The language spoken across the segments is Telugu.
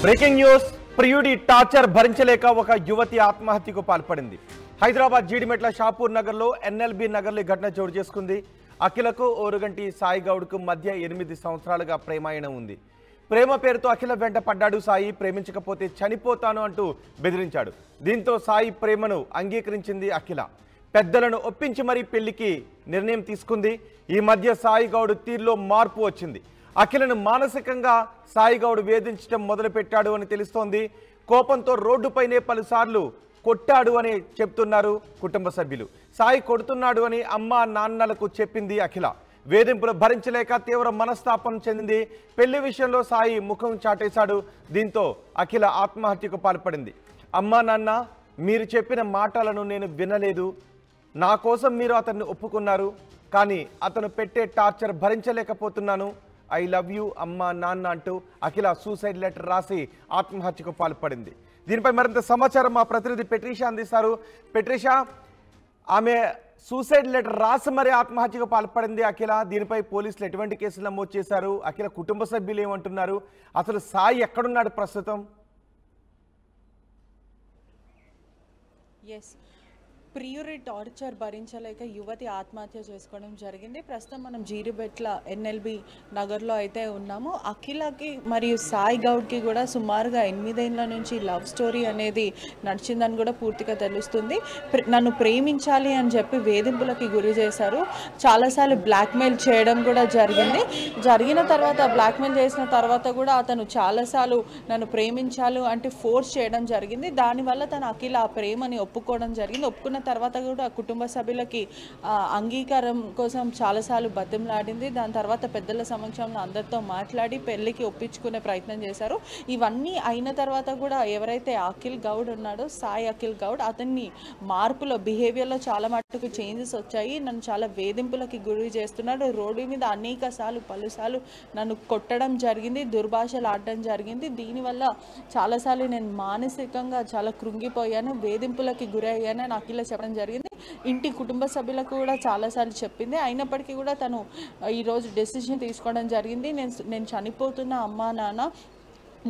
Breaking news. ప్రియుడి టార్చర్ భరించలేక ఒక యువతి ఆత్మహత్యకు పాల్పడింది. హైదరాబాద్ జీడిమెట్ల షాపూర్ నగర్లో ఎన్ఎల్బి నగర్లో ఘటన చోటు చేసుకుంది. అఖిలకు ఓరుగంటి సాయి గౌడ్కు మధ్య 8 సంవత్సరాలుగా ప్రేమాయణం ఉంది. ప్రేమ పేరుతో అఖిల వెంట పడ్డాడు సాయి. ప్రేమించకపోతే చనిపోతాను అంటూ బెదిరించాడు. దీంతో సాయి ప్రేమను అంగీకరించింది అఖిల. పెద్దలను ఒప్పించి మరీ పెళ్లికి నిర్ణయం తీసుకుంది. ఈ మధ్య సాయి గౌడ్ తీరులో మార్పు వచ్చింది. అఖిలను మానసికంగా సాయి గౌడ్ వేధించడం మొదలుపెట్టాడు అని తెలుస్తోంది. కోపంతో రోడ్డుపైనే పలుసార్లు కొట్టాడు అని చెప్తున్నారు కుటుంబ సభ్యులు. సాయి కొడుతున్నాడు అని అమ్మ నాన్నలకు చెప్పింది అఖిల. వేధింపులు భరించలేక తీవ్ర మనస్తాపం చెందింది. పెళ్లి విషయంలో సాయి ముఖం చాటేశాడు. దీంతో అఖిల ఆత్మహత్యకు పాల్పడింది. అమ్మా నాన్న, మీరు చెప్పిన మాటలను నేను వినలేదు. నా కోసం మీరు అతన్ని ఒప్పుకున్నారు, కానీ అతను పెట్టే టార్చర్ భరించలేకపోతున్నాను. ఐ లవ్ యూ అమ్మా నాన్న అంటూ అఖిల సూసైడ్ లెటర్ రాసి ఆత్మహత్యకు పాల్పడింది. దీనిపై మరింత సమాచారం మా ప్రతినిధి పెట్రిషా అందిస్తారు. పెట్రిషా, ఆమె సూసైడ్ లెటర్ రాసి మరి ఆత్మహత్యకు పాల్పడింది అఖిల. దీనిపై పోలీసులు ఎటువంటి కేసులు నమోదు చేశారు? అఖిల కుటుంబ సభ్యులు ఏమంటున్నారు? అసలు సాయి ఎక్కడున్నాడు ప్రస్తుతం? ప్రియుడి టార్చర్ భరించలేక యువతి ఆత్మహత్య చేసుకోవడం జరిగింది. ప్రస్తుతం మనం జీడిమెట్ల ఎన్ఎల్బి నగర్లో అయితే ఉన్నాము. అఖిలకి మరియు సాయి గౌడ్కి కూడా సుమారుగా 8 ఏళ్ల నుంచి లవ్ స్టోరీ అనేది నడిచిందని కూడా పూర్తిగా తెలుస్తుంది. నన్ను ప్రేమించాలి అని చెప్పి వేధింపులకి గురి చేశారు. చాలాసార్లు బ్లాక్మెయిల్ చేయడం కూడా జరిగిన తర్వాత బ్లాక్మెయిల్ చేసిన తర్వాత కూడా అతను చాలాసార్లు నన్ను ప్రేమించాలి అంటే ఫోర్స్ చేయడం జరిగింది. దానివల్ల తను అఖిల ఆ ప్రేమని ఒప్పుకోవడం జరిగింది. ఒప్పుకున్న తర్వాత కూడా కుటుంబ సభ్యులకి అంగీకారం కోసం చాలాసార్లు బతిమలాడింది. దాని తర్వాత పెద్దల సమక్షంలో అందరితో మాట్లాడి పెళ్లికి ఒప్పించుకునే ప్రయత్నం చేశారు. ఇవన్నీ అయిన తర్వాత కూడా ఎవరైతే అఖిల్ గౌడ్ ఉన్నాడో, సాయి అఖిల్ గౌడ్, అతన్ని మార్పులో బిహేవియర్లో చాలా మట్టుకు చేంజెస్ వచ్చాయి. నన్ను చాలా వేధింపులకి గురి చేస్తున్నాడు. రోడ్డు మీద పలుసార్లు నన్ను కొట్టడం జరిగింది, దుర్భాషలు ఆడడం జరిగింది. దీనివల్ల చాలాసార్లు నేను మానసికంగా చాలా కృంగిపోయాను, వేధింపులకి గురయ్యాను అని అఖిల చెప్పడం జరిగింది. ఇంటి కుటుంబ సభ్యులకు కూడా చాలాసార్లు చెప్పింది. అయినప్పటికీ కూడా తను ఈరోజు డెసిషన్ తీసుకోవడం జరిగింది. నేను చనిపోతున్న అమ్మా నాన్న,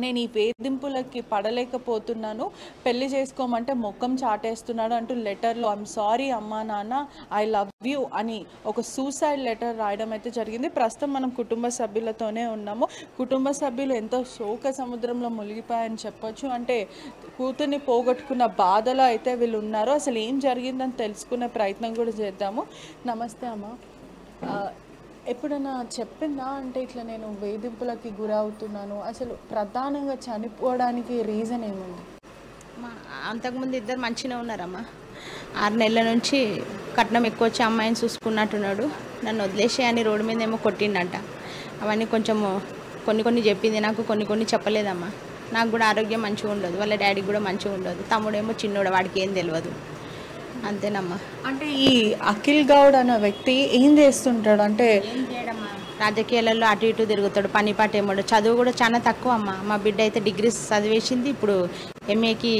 నేను ఈ వేధింపులకి పడలేకపోతున్నాను, పెళ్లి చేసుకోమంటే ముఖం చాటేస్తున్నాడు అంటూ లెటర్లో ఐఎమ్ సారీ అమ్మా నాన్న, ఐ లవ్ యూ అని ఒక సూసైడ్ లెటర్ రాయడం అయితే జరిగింది. ప్రస్తుతం మనం కుటుంబ సభ్యులతోనే ఉన్నాము. కుటుంబ సభ్యులు ఎంతో శోక సముద్రంలో మునిగిపోయాయని చెప్పొచ్చు. అంటే కూతుర్ని పోగొట్టుకున్న బాధలో అయితే వీళ్ళు ఉన్నారు. అసలు ఏం జరిగిందని తెలుసుకునే ప్రయత్నం కూడా చేద్దాము. నమస్తే అమ్మ. ఎప్పుడైనా చెప్పిందా అంటే ఇట్లా నేను వేధింపులకి గురవుతున్నాను, అసలు ప్రధానంగా చనిపోవడానికి రీజన్ ఏముంది? అంతకుముందు ఇద్దరు మంచిగా ఉన్నారమ్మా. 6 నెలల నుంచి కట్నం ఎక్కువ వచ్చి అమ్మాయిని చూసుకున్నట్టున్నాడు. నన్ను వదిలేసేయని రోడ్డు మీద ఏమో కొట్టిండంట. అవన్నీ కొంచెము కొన్ని చెప్పింది నాకు, కొన్ని చెప్పలేదమ్మా. నాకు కూడా ఆరోగ్యం మంచిగా ఉండదు, వాళ్ళ డాడీకి కూడా మంచిగా ఉండదు. తమ్ముడేమో చిన్నోడు, వాడికి ఏం తెలియదు. అంతేనమ్మా. అంటే ఈ అఖిల్ గౌడ్ అనే వ్యక్తి ఏం చేస్తుంటాడు? అంటే ఏం చేయడమ్మా, రాజకీయాలలో అటు ఇటు తిరుగుతాడు, పని పాట ఏమో. చదువు కూడా చాలా తక్కువ అమ్మ. మా బిడ్డ అయితే డిగ్రీస్ చదివేసింది, ఇప్పుడు ఎంఏకి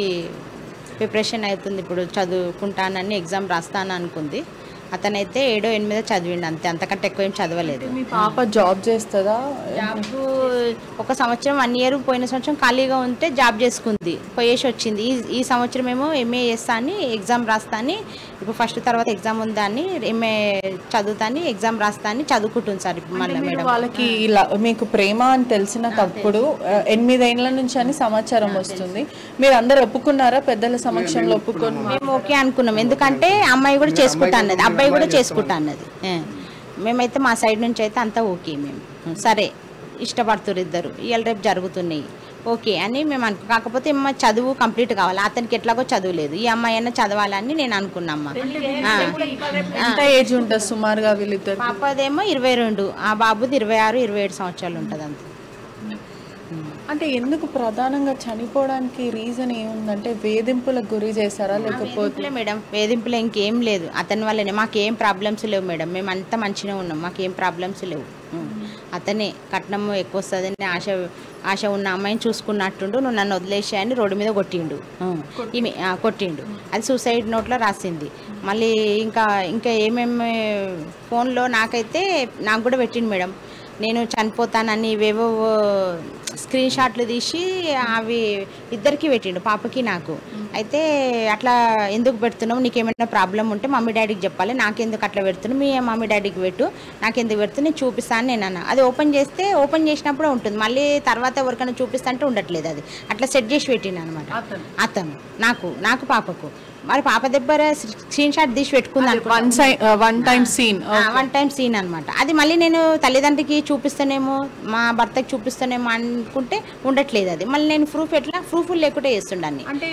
ప్రిపరేషన్ అవుతుంది. ఇప్పుడు చదువుకుంటానని ఎగ్జామ్ రాస్తాను అనుకుంది. అతనైతే 7ో 8ో చదివిండు అంతే, అంతకంటే ఎక్కువ ఏం చదవలేదు. మీ పాప జాబ్ చేస్తుందా? జాబ్ 1 సంవత్సరం 1 ఇయర్ పోయిన సంవత్సరం ఖాళీగా ఉంటే జాబ్ చేసుకుంది, పోయేసి వచ్చింది. ఈ సంవత్సరం ఏమో ఎంఏ చేస్తా అని ఎగ్జామ్ రాస్తా అని, ఇప్పుడు ఫస్ట్ తర్వాత ఎగ్జామ్ ఉందా అని ఎంఏ చదువుతా అని ఎగ్జామ్ రాస్తా అని చదువుకుంటుంది సార్. ఇప్పుడు మళ్ళీ మేడం వాళ్ళకి ఇలా మీకు ప్రేమ అని తెలిసినప్పుడు 8 ఏళ్ల నుంచి అని సమాచారం వస్తుంది. మీరు అందరు ఒప్పుకున్నారా? పెద్దల సమక్షంలో ఒప్పుకొని మేము ఓకే అనుకున్నాం. ఎందుకంటే అమ్మాయి కూడా చేసుకుంటా అన్నది, అబ్బాయి కూడా చేసుకుంటా అన్నది. మేమైతే మా సైడ్ నుంచి అయితే అంతా ఓకే. మేము సరే ఇష్టపడుతున్నారు ఇద్దరు, ఇవాళ రేపు జరుగుతున్నాయి ఓకే అని మేము కాకపోతే అమ్మాయి చదువు కంప్లీట్ కావాలి. అతనికి ఎట్లాగో చదువు లేదు, ఈ అమ్మాయి అయినా చదవాలని నేను అనుకున్నామ్మా. ఎంత ఏజ్ ఉంటుంది సుమారుగా వీళ్ళిద్దరు? పాపదేమో 22, ఆ బాబుది 26, 27 సంవత్సరాలు ఉంటుంది అంతే. అంటే ఎందుకు ప్రధానంగా చనిపోవడానికి రీజన్ ఏముందంటే వేధింపులకు గురి చేశారా లేకపోతే? మేడం వేధింపులు ఇంకేం లేదు, అతని వల్లనే. మాకేం ప్రాబ్లమ్స్ లేవు మేడం, మేము అంతా మంచిగా ఉన్నాం, మాకేం ప్రాబ్లమ్స్ లేవు. అతనే కట్నం ఎక్కువ వస్తుందని ఆశ ఉన్న అమ్మాయిని చూసుకున్నట్టుండు, నువ్వు నన్ను వదిలేసాయని రోడ్డు మీద కొట్టిండు. కొట్టిండు, అది సూసైడ్ నోట్లో రాసింది. మళ్ళీ ఇంకా ఏమేమి ఫోన్లో నాకు కూడా పెట్టిండు మేడం. నేను చనిపోతానని ఇవేవో స్క్రీన్ షాట్లు తీసి అవి ఇద్దరికి పెట్టిండు, పాపకి నాకు. అయితే అట్లా ఎందుకు పెడుతున్నావు, నీకేమైనా ప్రాబ్లం ఉంటే మమ్మీ డాడీకి చెప్పాలి, నాకెందుకు అట్లా పెడుతున్నావు, మీ మమ్మీ డాడీకి పెట్టు, నాకెందుకు పెడుతున్నా నేను చూపిస్తాను నేను అన్న. అది ఓపెన్ చేసినప్పుడే ఉంటుంది, మళ్ళీ తర్వాత ఎవరికైనా చూపిస్తా అంటే ఉండట్లేదు. అది అట్లా సెట్ చేసి పెట్టిండు అనమాట అతను నాకు పాపకు. మరి పాప దగ్గర స్క్రీన్ షాట్ తీసి పెట్టుకుంది, వన్ టైం సీన్ అనమాట. అది మళ్ళీ నేను తల్లిదండ్రికి చూపిస్తానేమో, మా భర్తకి చూపిస్తానేమో అనుకుంటే ఉండట్లేదు. అది మళ్ళీ నేను ప్రూఫ్ లేకుండా చేస్తుండని. అంటే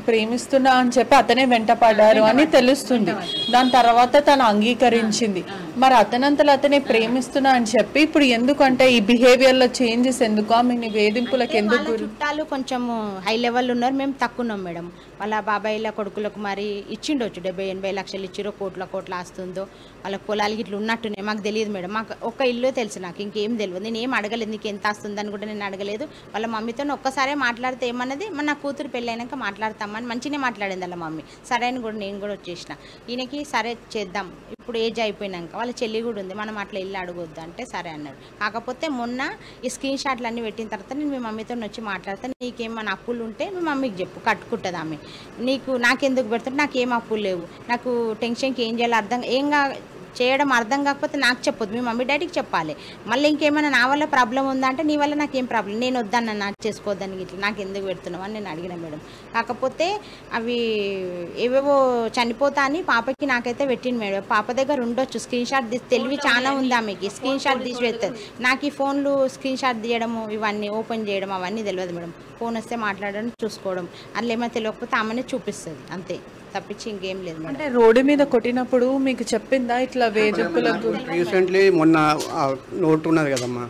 ప్రేమిస్తున్నా అని చెప్పి అతనే వెంట పడ్డారు అని తెలుస్తుంది. దాని తర్వాత తను అంగీకరించింది. మరి అతనంతలో అతనే ప్రేమిస్తున్నా అని చెప్పి ఇప్పుడు ఎందుకంటే ఈ బిహేవియర్ లో చేంజెస్ ఎందుకు, ఆమె వేధింపులకు ఎందుకు? చుట్టాలు కొంచెం హై లెవెల్ ఉన్నారు, మేము తక్కువ ఉన్నాం మేడం. వాళ్ళ బాబాయిల కొడుకులకు మరి ఇచ్చిండొచ్చు, 70-80 లక్షలు ఇచ్చిరో, కోట్ల ఆస్తుందో, వాళ్ళకి పొలాలకి ఇట్లా ఉన్నట్టునే మాకు తెలియదు మేడం. మాకు ఒక్క ఇల్లు తెలుసు, నాకు ఇంకేం తెలియదు. నేను ఏం అడగలేదు, నీకు ఎంత ఆస్తుందని కూడా నేను అడగలేదు. వాళ్ళ మమ్మీతో ఒక్కసారే మాట్లాడితే ఏమన్నది, నా కూతురు పెళ్ళైనాక మాట్లాడతామని మంచిగా మాట్లాడింది వాళ్ళ మమ్మీ. సరే అని కూడా నేను కూడా వచ్చేసిన. ఈయనకి సరే చేద్దాం, ఇప్పుడు ఏజ్ అయిపోయినాక వాళ్ళ చెల్లి కూడా ఉంది, మనం అట్లా ఇల్లు అడగొద్దు అంటే సరే అన్నాడు. కాకపోతే మొన్న ఈ స్క్రీన్ షాట్లు అన్నీ పెట్టిన తర్వాత నేను మీ మమ్మీతో వచ్చి మాట్లాడతాను, నీకేమన్నా అప్పులు ఉంటే మీ మమ్మీకి చెప్పు, కట్టుకుంటుంది ఆమె. నాకెందుకు పెడుతుంటే నాకేం అప్పులు లేవు, నాకు టెన్షన్కి ఏం చేయాలో చేయడం అర్థం కాకపోతే నాకు చెప్పొద్దు, మీ మమ్మీ డాడీకి చెప్పాలి. మళ్ళీ ఇంకేమైనా నా వల్ల ప్రాబ్లం ఉందా అంటే నీ వల్ల నాకేం ప్రాబ్లం, నేను వద్దన్న నాకు చేసుకోవద్దని ఇట్లా నాకు ఎందుకు పెడుతున్నావు అని నేను అడిగిన మేడం. కాకపోతే అవి ఏవేవో చనిపోతా అని పాపకి నాకైతే పెట్టింది మేడం. పాప దగ్గర ఉండొచ్చు స్క్రీన్ షాట్ తీసి, తెలివి చాలా ఉంది ఆమెకి, స్క్రీన్ షాట్ తీసి పెడుతుంది. నాకు ఈ ఫోన్లు స్క్రీన్ షాట్ తీయడము, ఇవన్నీ ఓపెన్ చేయడం అవన్నీ తెలియదు మేడం. ఫోన్ వస్తే మాట్లాడడం, చూసుకోవడం, అందులో ఏమైనా తెలియకపోతే ఆమెనే చూపిస్తుంది, అంతే తప్పించి ఇంకేం లేదు. అంటే రోడ్డు మీద కొట్టినప్పుడు మీకు చెప్పిందా ఇట్లా వేధింపులకు? రీసెంట్లీ మొన్న నోట్ ఉన్నది కదమ్మా,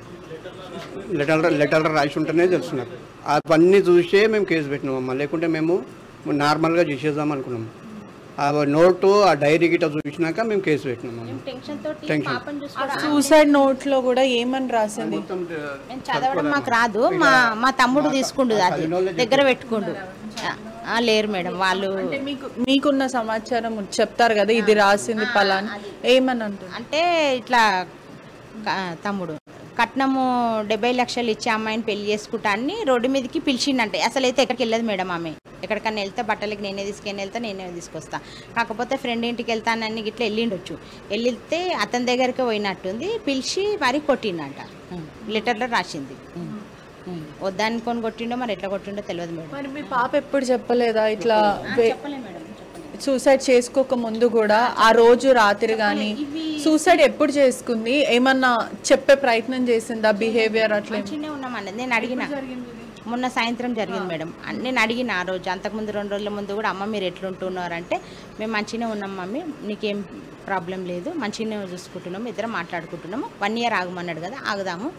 లెటర్ రాసి ఉంటేనే తెలుస్తున్నారు. అవన్నీ చూసే మేము కేసు పెట్టినామమ్మా, లేకుంటే మేము నార్మల్గా చేసేద్దాం అనుకున్నాము. ఆ నోటు, ఆ డైరీ గిట్ట చూసినాక మేము కేసు పెట్టినాము. సూసైడ్ నోట్ లో కూడా ఏమని రాసింది? చదవడం మాకు రాదు, మా తమ్ముడు తీసుకుండు, అది దగ్గర పెట్టుకుండు. లేరు మేడం వాళ్ళు. మీకున్న సమాచారం చెప్తారు కదా, ఇది రాసింది పలాని, ఏమని అంటారు అంటే ఇట్లా తమ్ముడు కట్నము 70 లక్షలు ఇచ్చే అమ్మాయిని పెళ్లి చేసుకుంటా అని రోడ్డు మీదకి పిలిచిండంటే. అసలు అయితే ఎక్కడికి వెళ్ళదు మేడం ఆమె, ఎక్కడికన్నా వెళ్తే బట్టలకి నేనే నేనే తీసుకొస్తా. కాకపోతే ఫ్రెండ్ ఇంటికి వెళ్తానని ఇట్లా వెళ్ళిండొచ్చు, వెళ్తే అతని దగ్గరికి పోయినట్టుంది, పిలిచి మరి కొట్టిండంట, లెటర్లో రాసింది. వద్దనుకొని కొట్టిండో మరి ఎట్లా కొట్టిండో తెలియదు మేడం. మరి మీ పాప ఎప్పుడు చెప్పలేదా ఇట్లా సూసైడ్ చేసుకోక ముందు కూడా? ఆ రోజు రాత్రి కానీ సూసైడ్ ఎప్పుడు చేసుకుంది, ఏమన్నా చెప్పే ప్రయత్నం చేసిందా? బిహేవియర్ అట్లా ఉన్నామన్నది నేను అడిగిన, మొన్న సాయంత్రం జరిగింది మేడం. నేను అడిగిన ఆ రోజు, అంతకుముందు 2 రోజుల ముందు కూడా, అమ్మ మీరు ఎట్లుంటున్నారంటే మేము మంచిగానే ఉన్నాం మమ్మీ, నీకేం ప్రాబ్లం లేదు, మంచిగానే చూసుకుంటున్నాము, ఇద్దరం మాట్లాడుకుంటున్నాము, 1 ఇయర్ ఆగమన్నాడు కదా, ఆగుదాము,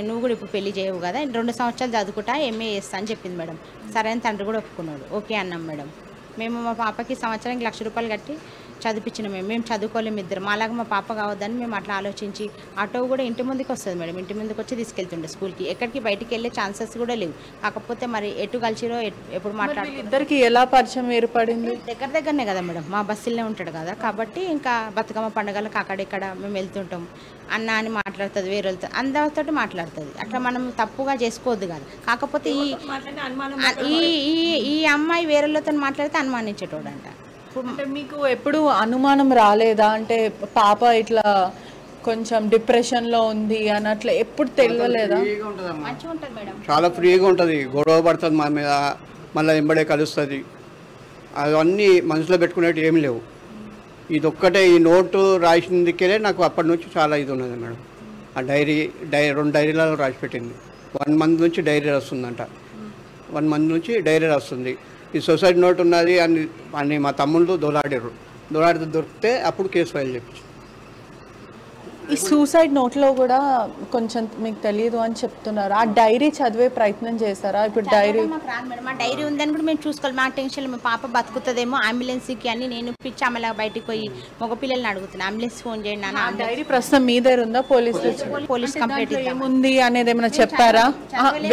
నువ్వు కూడా ఇప్పుడు పెళ్లి చేయవు కదా, 2 సంవత్సరాలు చదువుకుంటా ఎంఏ చేస్తా అని చెప్పింది మేడం. సరే అని తండ్రి కూడా ఒప్పుకున్నాడు, ఓకే అన్నాం మేడం. మేము మా పాపకి సంవత్సరానికి 1,00,000 రూపాయలు కట్టి చదివించినాం. మేము చదువుకోలేము ఇద్దరం, అలాగే మా పాప కావద్దని మేము అట్లా ఆలోచించి, ఆటో కూడా ఇంటి ముందుకు వస్తుంది మేడం, ఇంటి ముందుకు వచ్చి తీసుకెళ్తుండే స్కూల్కి, ఎక్కడికి బయటికి వెళ్ళే ఛాన్సెస్ కూడా లేవు. కాకపోతే మరి ఎటు కలిసిరో ఎప్పుడు మాట్లాడుతూ ఇద్దరికి ఎలా పరిచయం ఏర్పడింది? దగ్గరనే కదా మేడం, మా బస్సులోనే ఉంటాడు కదా, కాబట్టి ఇంకా బతుకమ్మ పండుగలకు అక్కడిక్కడ మేము వెళ్తుంటాం. అన్న అని మాట్లాడుతుంది, వేరే వెళ్తుంది, అందరితో మాట్లాడుతుంది, అట్లా మనం తప్పుగా చేసుకోవద్దు కదా. కాకపోతే ఈ అమ్మాయి వేరేళ్ళతో మాట్లాడితే అనుమానించేటోడంట. అంటే మీకు ఎప్పుడు అనుమానం రాలేదా? అంటే పాప ఇట్లా కొంచెం డిప్రెషన్ లో ఉంది అని అట్లా ఎప్పుడు తెలియలేదా? చాలా ఫ్రీగా ఉంటుంది, గొడవ పడుతుంది మా మీద, మళ్ళీ ఎంబడే కలుస్తుంది, అవన్నీ మనసులో పెట్టుకునేవి ఏమి లేవు. ఇదొక్కటే, ఈ నోటు రాసినందుకే నాకు అప్పటి నుంచి చాలా ఇది ఉన్నది మేడం. ఆ డైరీ 2 డైరీలలో రాసి పెట్టింది. 1 మంత్ నుంచి డైరీ రాస్తుందంట, 1 మంత్ నుంచి డైరీ రాస్తుంది. ఈ సొసైటీ నోట్ ఉన్నది అని మా తమ్ముళ్ళు దొలాడితే దొరికితే అప్పుడు కేసు ఫైల్ చేయించు. ఈ సూసైడ్ నోట్లో కూడా కొంచెం మీకు తెలియదు అని చెప్తున్నారు, ఆ డైరీ చదివే ప్రయత్నం చేశారా? ఇప్పుడు డైరీ మా డైరీ ఉందని కూడా మేము చూసుకోవాలి, మా టెన్షన్, మా పాప బతుకుతుందేమో అంబులెన్స్కి అని నేను పిచ్చి అమ్మలా బయటకు పోయి మగపిల్లల్ని అడుగుతున్నాను, అంబులెన్స్ ఫోన్ చేయండి అన్న. డైరీ ప్రస్తుతం మీ దగ్గర ఉందా? పోలీస్ కంప్లైంట్ ఏముంది అనేది ఏమైనా చెప్పారా?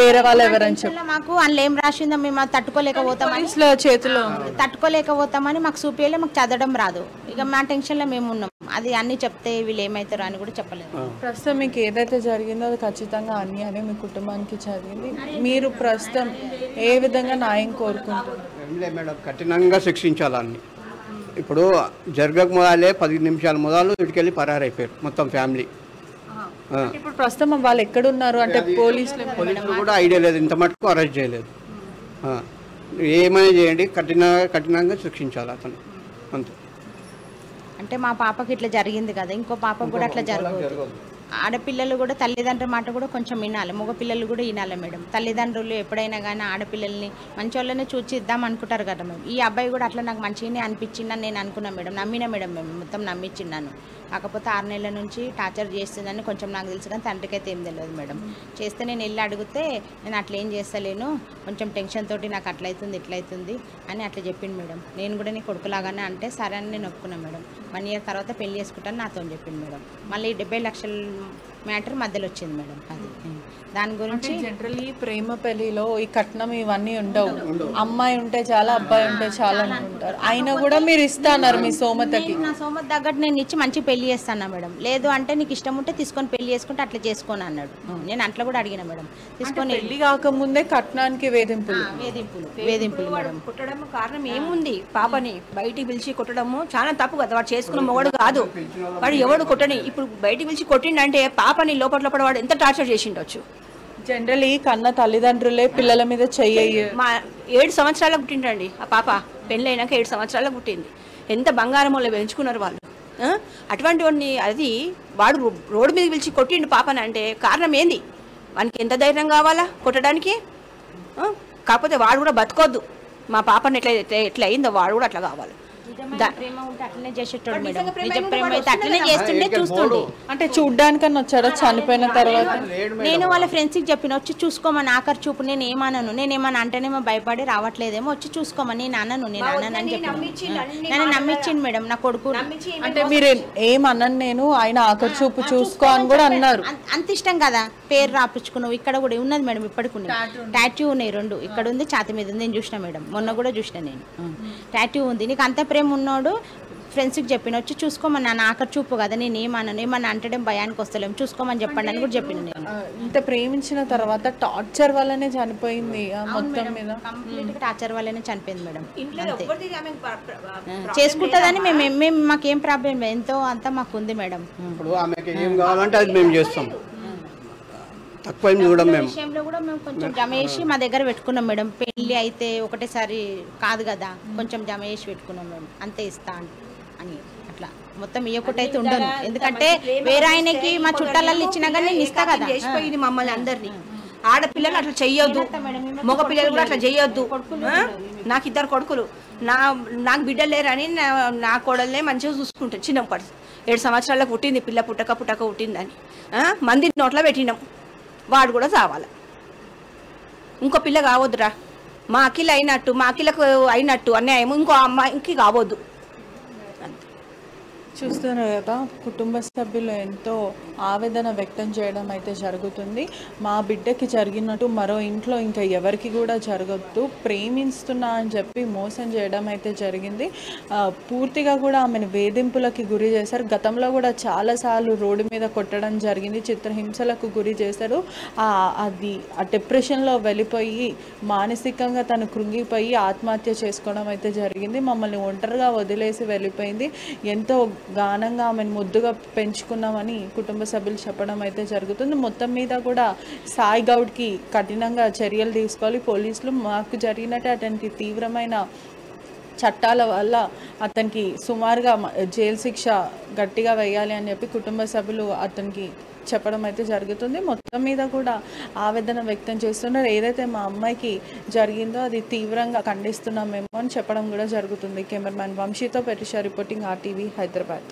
వేరే వాళ్ళు ఎవరని చెప్పారు? మాకు అందులో ఏం రాసిందో మేము తట్టుకోలేకపోతామని చేతిలో తట్టుకోలేకపోతామని మాకు చూపించలే, మాకు చదవడం రాదు, ఇక మా టెన్షన్లో మేము ఉన్నాం. అది అన్నీ చెప్తే వీళ్ళు ఏమవుతారో అని కూడా చెప్పలేదు. ప్రస్తుతం మీకు ఏదైతే జరిగిందో అది ఖచ్చితంగా అన్యాయమే మీ కుటుంబానికి జరిగింది. మీరు ప్రస్తుతం ఏ విధంగా న్యాయం కోరుకుంటున్నారు? ఏం లేదు మేడం, కఠినంగా శిక్షించాలని. ఇప్పుడు జరగక మొదలే 10 నిమిషాల మొదలు ఇటుకెళ్ళి పరారైపోయారు మొత్తం ఫ్యామిలీ. ఇప్పుడు ప్రస్తుతం వాళ్ళు ఎక్కడున్నారు అంటే పోలీసులు కూడా ఐడియా లేదు, ఇంత మటుకు అరెస్ట్ చేయలేదు. ఏమైనా చేయండి, కఠినంగా శిక్షించాలి అతను అంతే. అంటే మా పాపకి ఇట్లా జరిగింది కదా, ఇంకో పాపకు కూడా అట్లా జరగదు. ఆడపిల్లలు కూడా తల్లిదండ్రుల మాట కూడా కొంచెం వినాలి, మగ పిల్లలు కూడా వినాలి మేడం. తల్లిదండ్రులు ఎప్పుడైనా కానీ ఆడపిల్లల్ని మంచి వాళ్ళనే చూసి ఇద్దాం అనుకుంటారు కదా మేడం. ఈ అబ్బాయి కూడా అట్లా నాకు మంచిగానే అనిపించిందని నేను అనుకున్నాను మేడం. నమ్మినా మేడం, మేము మొత్తం నమ్మించిన్నాను. కాకపోతే 6 నెలల నుంచి టార్చర్ చేస్తుందని కొంచెం నాకు తెలుసు, కానీ తండ్రికి అయితే ఏం తెలియదు మేడం. చేస్తే నేను వెళ్ళి అడిగితే నేను అట్లా ఏం చేస్తలేను, కొంచెం టెన్షన్ తోటి నాకు అట్లయితుంది ఇట్లయితుంది అని అట్లా చెప్పింది మేడం. నేను కూడా నీ కొడుకులాగానే అంటే సరే అని నేను ఒప్పుకున్నాను మేడం. 1 ఇయర్ తర్వాత పెళ్లి చేసుకుంటాను నాతో చెప్పింది మేడం. మళ్ళీ 70 లక్షల మ్యాటర్ మధ్యలో వచ్చింది మేడం. అది దాని గురించి జనరల్లీ ప్రేమ పెళ్లిలో ఈ కట్నం ఇవన్నీ ఉండవు. అమ్మాయి ఉంటే చాలా, అబ్బాయి ఉంటే చాలా అనుకుంటారు. అయినా కూడా మీరు ఇస్తాన్నారు మీ సోమతకి. నా సోమత తగ్గట్టు నేను ఇచ్చి మంచి పెళ్లి చేస్తాను మేడం. లేదు అంటే నీకు ఇష్టం ఉంటే తీసుకొని పెళ్లి చేసుకుంటే అట్లా చేసుకోని అన్నాడు. నేను అట్లా కూడా అడిగిన మేడం. తీసుకొని పెళ్లి కాకముందే కట్నానికి వేధింపులు మేడం. కొట్టడం కారణం ఏముంది? పాపని బయటికి పిలిచి కొట్టడము చాలా తప్పు కదా. వాడు చేసుకున్న మొగడు కాదు, వాడు ఎవడు కొట్టని. ఇప్పుడు బయటికి పిలిచి కొట్టిండంటే పాపని లోపల వాడు ఎంత టార్చర్ చేసిండొచ్చు. జనరల్లీ కన్న తల్లిదండ్రులే పిల్లల మీద చెయ్యి. మా 7 సంవత్సరాలకు పుట్టిండండి ఆ పాప. పెళ్ళైనాక 7 సంవత్సరాలకు పుట్టింది. ఎంత బంగారం వల్ల పెంచుకున్నారు వాళ్ళు. అటువంటి వాడిని అది వాడు రోడ్డు మీద పిలిచి కొట్టిండు పాపని అంటే కారణం ఏంది? వానికి ఎంత ధైర్యం కావాలా కొట్టడానికి? కాకపోతే వాడు కూడా బతకొద్దు. మా పాపని ఎట్లా అయిందో వాడు కూడా అట్లా కావాలి. ప్రేమ ఉంటే అట్లనే చేసేటోడు మేడం. నిజ ప్రేమ అయితే అట్లనే చేస్తుండే, చూస్తుండే. అంటే చూడ్డానికన్నా వచ్చాడా చనిపోయిన తర్వాత? నేను వాళ్ళ ఫ్రెండ్స్కి చెప్పిన వచ్చి చూసుకోమని ఆఖరి చూపు. నేను ఏమన్నా అంటేనేమో భయపడి రావట్లేదేమో, వచ్చి చూసుకోమని నేను అన్నాను అని చెప్పి నన్ను నమ్మించింది మేడం నా కొడుకు. అంటే మీరు ఏమన్నాను నేను, ఆయన ఆఖరి చూపు చూసుకో అని కూడా అన్నారు. అంత ఇష్టం కదా, పేరు రాపించుకున్నావు. ఇక్కడ కూడా ఉన్నది మేడం, ఇప్పటికి టాటూ ఉన్నాయి 2. ఇక్కడ ఉంది, ఛాతి మీద ఉంది. నేను చూసిన మేడం, మొన్న కూడా చూసిన నేను. టాటూ ఉంది. నీకు అంత ప్రేమ ఉన్నాడు ఫ్రెండ్స్కి చెప్పిన వచ్చి చూసుకోమని. నా ఆఖరి చూపు కదా, నేను ఏమన్నా అంటే భయానికి వస్తలేము, చూసుకోమని చెప్పండి అని కూడా చెప్పిన నేను. ఇంత ప్రేమించిన తర్వాత టార్చర్ వల్లనే చనిపోయింది మొత్తం మీద. కంప్లీట్ టార్చర్ వల్లనే చనిపోయింది మేడం. చేసుకుంటుందని మేము మాకేం ప్రాబ్లం ఎంతో అంతా మాకు ఉంది మేడం. ఇప్పుడు ఆమెకి ఏం కావాలంటే అది మేము చేస్తాం. తక్కువ చూడం మేము. విషయంలో కూడా మేము కొంచెం జమ చేసి మా దగ్గర పెట్టుకున్నాం మేడం. పెళ్లి అయితే ఒకటేసారి కాదు కదా, కొంచెం జమ చేసి పెట్టుకున్నాం మేడం. అంతే ఇస్తా అని అట్లా మొత్తం ఇవ్వకూడైతే ఉండను. ఎందుకంటే వేరే ఆయనకి మా చుట్టాలలో ఇచ్చినా కానీ నేను ఇస్తా కదా. చేసిపోయింది మమ్మల్ని అందరినీ. ఆడపిల్లలు అట్లా చెయ్యొద్దు, మగ పిల్లలు కూడా అట్లా చెయ్యొద్దు. నాకు 2 కొడుకులు, నాకు బిడ్డలు లేరని నా కోడలనే మంచిగా చూసుకుంటాను. చిన్నప్పటి 7 సంవత్సరాలకు పుట్టింది పిల్ల, పుట్టక పుట్టిందని మంది నోట్లో పెట్టినాం. వాడు కూడా చావాలి. ఇంకో పిల్ల కావద్దురా. మా అఖిల అయినట్టు, మా అఖిలకు అయినట్టు అన్యాయం ఇంకో అమ్మాయికి కావద్దు. చూస్తున్నారు కదా, కుటుంబ సభ్యులు ఎంతో ఆవేదన వ్యక్తం చేయడం అయితే జరుగుతుంది. మా బిడ్డకి జరిగినట్టు మరో ఇంట్లో ఇంకా ఎవరికి కూడా జరగద్దు, ప్రేమిస్తున్నా అని చెప్పి మోసం చేయడం అయితే జరిగింది. పూర్తిగా కూడా ఆమెను వేధింపులకి గురి చేశారు. గతంలో కూడా చాలాసార్లు రోడ్డు మీద కొట్టడం జరిగింది, చిత్రహింసలకు గురి చేశారు. అది ఆ డిప్రెషన్లో వెళ్ళిపోయి మానసికంగా తను కృంగిపోయి ఆత్మహత్య చేసుకోవడం అయితే జరిగింది. మమ్మల్ని ఒంటరిగా వదిలేసి వెళ్ళిపోయింది. ఎంతో గానంగా ఆమెను ముద్దుగా పెంచుకున్నామని కుటుంబ సభ్యులు చెప్పడం అయితే జరుగుతుంది. మొత్తం మీద కూడా సాయి గౌడ్కి కఠినంగా చర్యలు తీసుకోవాలి పోలీసులు. మాకు జరిగినట్టే అతనికి తీవ్రమైన చట్టాల వల్ల అతనికి సుమారుగా జైలు శిక్ష గట్టిగా వేయాలి అని చెప్పి కుటుంబ సభ్యులు అతనికి చెప్పడం అయితే జరుగుతుంది. మొత్తం మీద కూడా ఆవేదన వ్యక్తం చేస్తున్నారు. ఏదైతే మా అమ్మాయికి జరిగిందో అది తీవ్రంగా ఖండిస్తున్నామేమో అని చెప్పడం కూడా జరుగుతుంది. కెమెరామ్యాన్ వంశీతో పెరిషా రిపోర్టింగ్ RTV హైదరాబాద్.